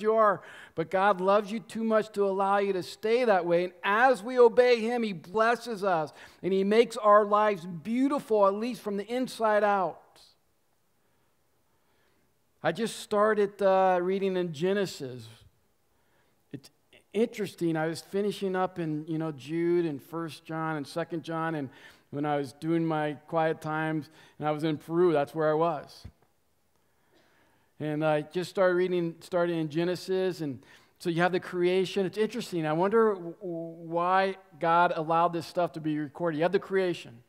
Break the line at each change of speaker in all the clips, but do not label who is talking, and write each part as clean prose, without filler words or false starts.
you are. But God loves you too much to allow you to stay that way. And as we obey Him, He blesses us. And He makes our lives beautiful, at least from the inside out. I just started reading in Genesis. It's interesting. I was finishing up in, Jude and 1 John and 2 John. And when I was doing my quiet times, and I was in Peru, that's where I was. And I just starting in Genesis, and so you have the creation. It's interesting. I wonder why God allowed this stuff to be recorded. You have the creation.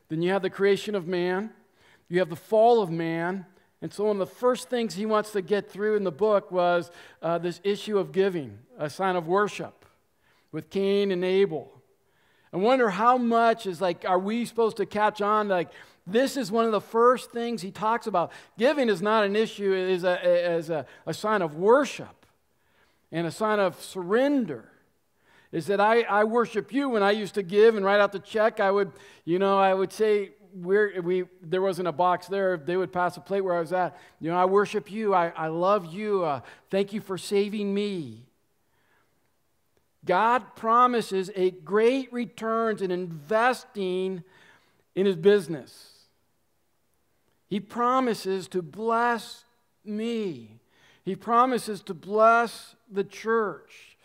Then you have the creation of man. You have the fall of man. And so one of the first things he wants to get through in the book was this issue of giving, a sign of worship, with Cain and Abel. I wonder how much are we supposed to catch on? This is one of the first things he talks about. Giving is not an issue, it is a sign of worship and a sign of surrender. Is that I worship you. When I used to give and write out the check, I would say, there wasn't a box there. They would pass a plate where I was at. I worship you. I love you. Thank you for saving me. God promises a great returns in investing in His business. He promises to bless me. He promises to bless the church.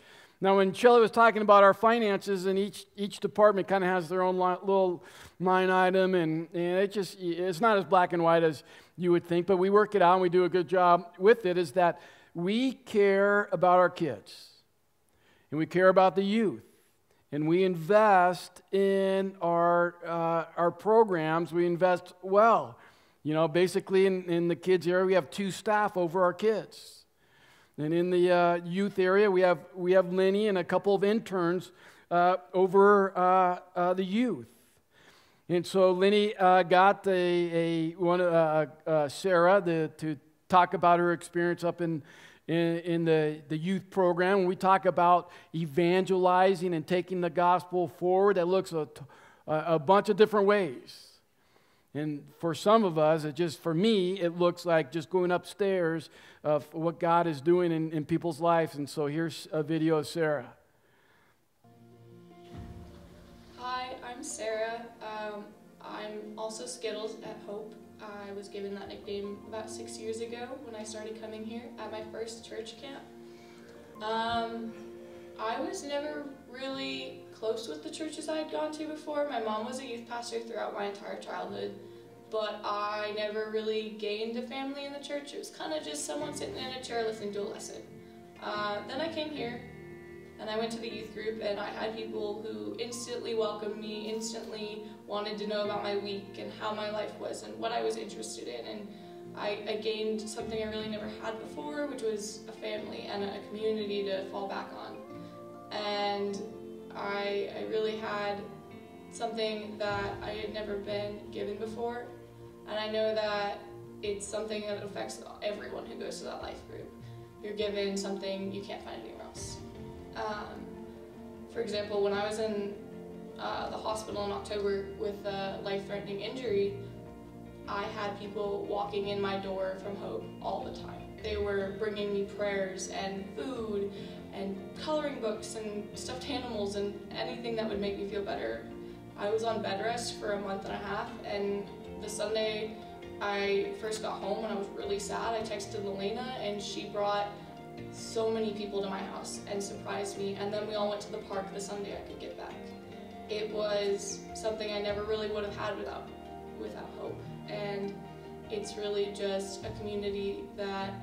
Now, when Shelley was talking about our finances, and each department kind of has their own little line item, and it's not as black and white as you would think, but we work it out and we do a good job with it, is that we care about our kids, and we care about the youth, and we invest in our programs. We invest well. Basically in the kids area, we have 2 staff over our kids. And in the youth area, we have Lenny and a couple of interns over the youth. And so Lenny got Sarah to talk about her experience up in the youth program. When we talk about evangelizing and taking the gospel forward, that looks a bunch of different ways. And for some of us, for me, it looks like just going upstairs of what God is doing in people's lives. And so here's a video of Sarah.
Hi, I'm Sarah. I'm also Skittles at Hope. I was given that nickname about 6 years ago when I started coming here at my first church camp. I was never really close with the churches I had gone to before. My mom was a youth pastor throughout my entire childhood, but I never really gained a family in the church. It was kind of just someone sitting in a chair listening to a lesson. Then I came here, and I went to the youth group, and I had people who instantly welcomed me, instantly wanted to know about my week and how my life was and what I was interested in. And I gained something I really never had before, which was a family and a community to fall back on. And I really had something that I had never been given before, and I know that it's something that affects everyone who goes to that life group. You're given something you can't find anywhere else. For example, when I was in the hospital in October with a life-threatening injury, I had people walking in my door from Hope all the time. They were bringing me prayers and food and coloring books and stuffed animals and anything that would make me feel better. I was on bed rest for a month and a half, and the Sunday I first got home and I was really sad, I texted Elena, and she brought so many people to my house and surprised me, and then we all went to the park the Sunday I could get back. It was something I never really would have had without Hope, and it's really just a community that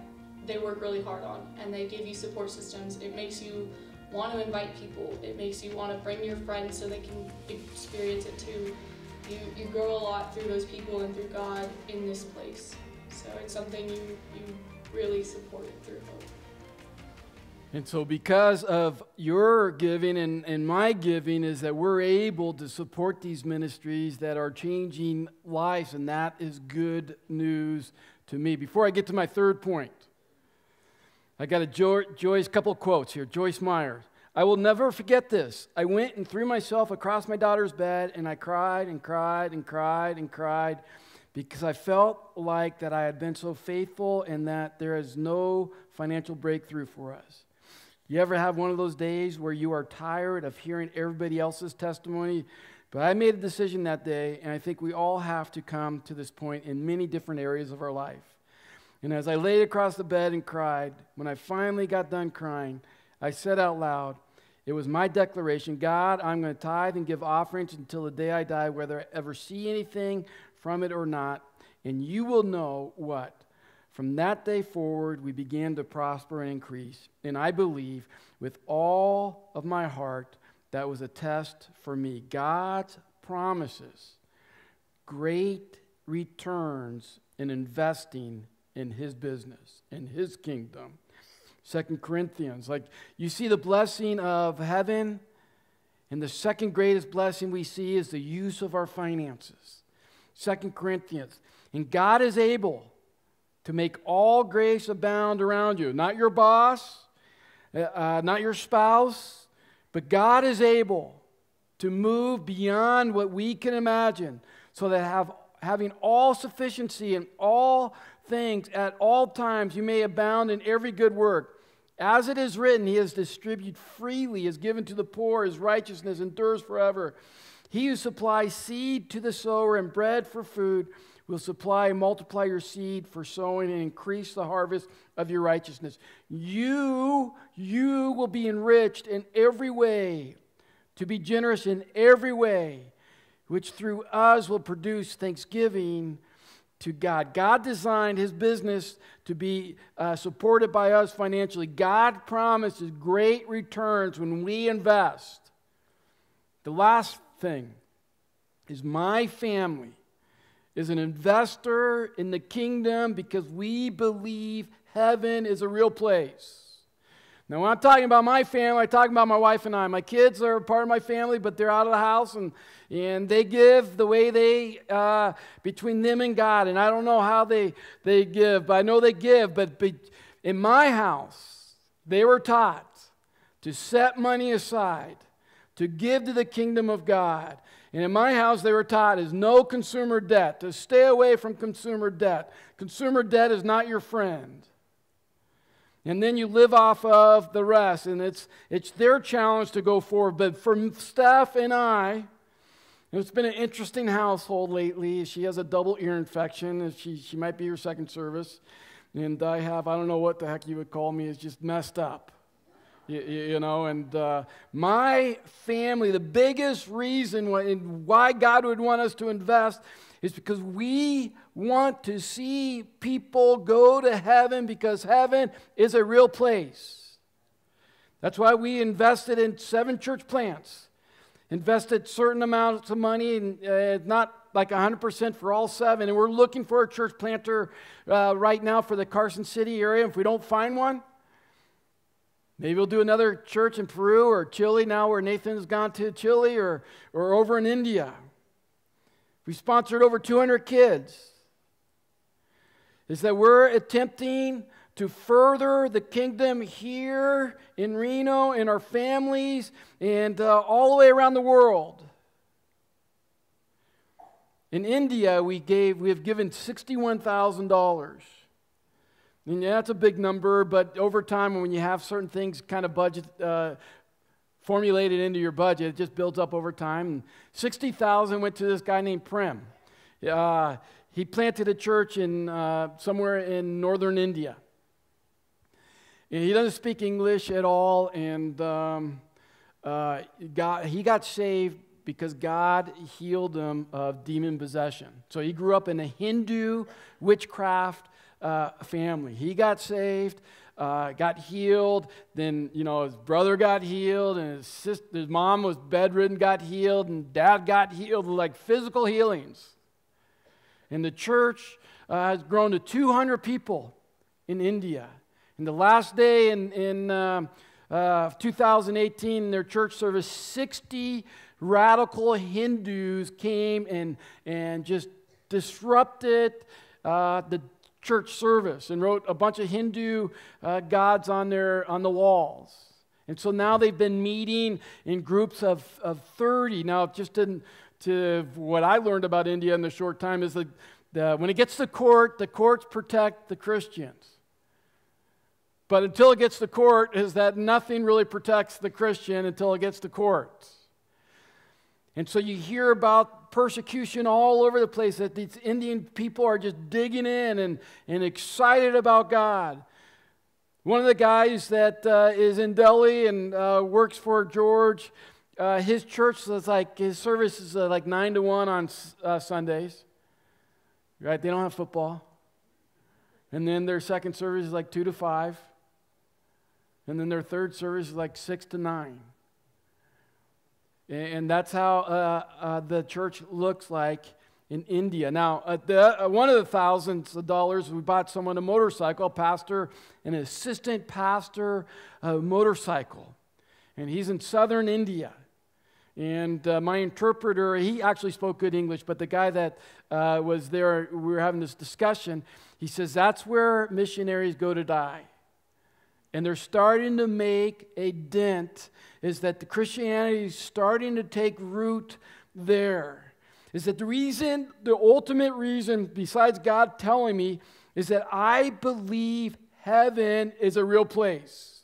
they work really hard on, and they give you support systems. It makes you want to invite people. It makes you want to bring your friends so they can experience it too. You grow a lot through those people and through God in this place. So it's something you really support through Hope.
And so because of your giving and my giving is that we're able to support these ministries that are changing lives, and that is good news to me. Before I get to my third point, I got a Joyce couple quotes here. Joyce Meyer. I will never forget this. I went and threw myself across my daughter's bed, and I cried and cried and cried and cried because I felt like that I had been so faithful and that there is no financial breakthrough for us. You ever have one of those days where you are tired of hearing everybody else's testimony? But I made a decision that day, and I think we all have to come to this point in many different areas of our life. And as I laid across the bed and cried, when I finally got done crying, I said out loud, it was my declaration, God, I'm going to tithe and give offerings until the day I die, whether I ever see anything from it or not. And you will know what? From that day forward, we began to prosper and increase. And I believe with all of my heart that was a test for me. God's promises great returns in investing in his business, in his kingdom. 2 Corinthians, like you see the blessing of heaven, and the second greatest blessing we see is the use of our finances. 2 Corinthians, and God is able to make all grace abound around you. Not your boss, not your spouse, but God is able to move beyond what we can imagine so that having all sufficiency in all things at all times, you may abound in every good work. As it is written, he has distributed freely, has given to the poor, his righteousness endures forever. He who supplies seed to the sower and bread for food will supply and multiply your seed for sowing and increase the harvest of your righteousness. You will be enriched in every way, to be generous in every way, which through us will produce thanksgiving to God. God designed his business to be supported by us financially. God promises great returns when we invest. The last thing is my family is an investor in the kingdom because we believe heaven is a real place. Now, when I'm talking about my family, I'm talking about my wife and I. My kids are part of my family, but they're out of the house, and they give the way they, between them and God. And I don't know how they give, but I know they give. But in my house, they were taught to set money aside, to give to the kingdom of God. And in my house, they were taught is no consumer debt, to stay away from consumer debt. Consumer debt is not your friend. And then you live off of the rest, and it's their challenge to go forward. But for Steph and I, it's been an interesting household lately. She has a double ear infection, and she might be her second service. And I don't know what the heck you would call me, is just messed up. You know, and my family, the biggest reason why God would want us to invest is because we want to see people go to heaven, because heaven is a real place. That's why we invested in 7 church plants, invested certain amounts of money, and not like 100% for all 7. And we're looking for a church planter right now for the Carson City area. If we don't find one, maybe we'll do another church in Peru or Chile now, where Nathan's gone to Chile, or over in India. We sponsored over 200 kids. Is that we're attempting to further the kingdom here in Reno, in our families, and all the way around the world. In India, we have given $61,000. And yeah, that's a big number, but over time, when you have certain things kind of budget formulated into your budget, it just builds up over time. And $60,000 went to this guy named Prem. He planted a church in somewhere in northern India. And he doesn't speak English at all, and he got saved because God healed him of demon possession. So he grew up in a Hindu witchcraft family. He got saved, got healed, then his brother got healed, and his mom was bedridden, got healed, and dad got healed, like physical healings. And the church has grown to 200 people in India. And the last day in 2018, their church service, 60 radical Hindus came and just disrupted the church service and wrote a bunch of Hindu gods on the walls. And so now they've been meeting in groups of 30. Now, just to what I learned about India in the short time is that when it gets to court, the courts protect the Christians. But until it gets to court, is that nothing really protects the Christian until it gets to court. And so you hear about persecution all over the place, that these Indian people are just digging in and excited about God. One of the guys that is in Delhi and works for George, his church is like, his service is like 9 to 1 on Sundays. Right? They don't have football. And then their second service is like 2 to 5. And then their third service is like 6 to 9. And that's how the church looks like in India. Now, one of the thousands of dollars, we bought someone a motorcycle, a pastor, an assistant pastor, a motorcycle. And he's in southern India. And my interpreter, he actually spoke good English, but the guy that was there, we were having this discussion, he says that's where missionaries go to die. And they're starting to make a dent, is that the Christianity is starting to take root there. Is that the ultimate reason, besides God telling me, is that I believe heaven is a real place.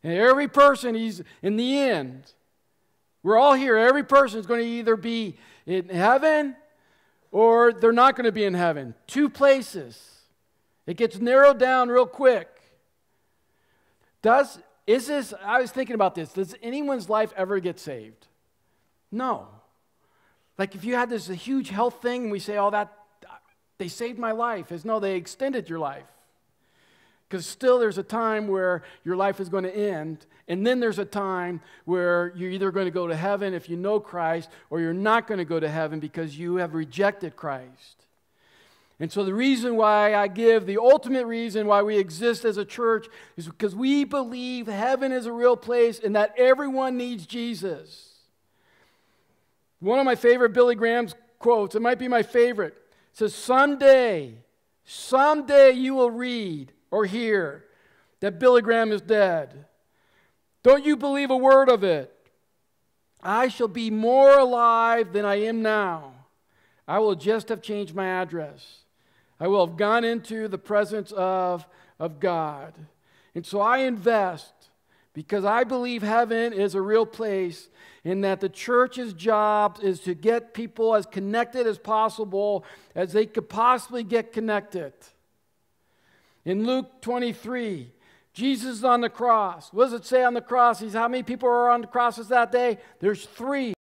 And every person, in the end, we're all here, every person is going to either be in heaven or they're not going to be in heaven. 2 places. It gets narrowed down real quick. I was thinking about this. Does anyone's life ever get saved? No. Like if you had this huge health thing and we say, they saved my life. No, they extended your life. Because still there's a time where your life is going to end, and then there's a time where you're either going to go to heaven if you know Christ, or you're not going to go to heaven because you have rejected Christ. And so the reason why I give, the ultimate reason why we exist as a church, is because we believe heaven is a real place and that everyone needs Jesus. One of my favorite Billy Graham's quotes, it might be my favorite, it says, someday you will read or hear that Billy Graham is dead. Don't you believe a word of it? I shall be more alive than I am now. I will just have changed my address. I will have gone into the presence of God. And so I invest because I believe heaven is a real place, and that the church's job is to get people as connected as possible as they could possibly get connected. In Luke 23, Jesus is on the cross. What does it say on the cross? How many people are on the crosses that day? There's 3.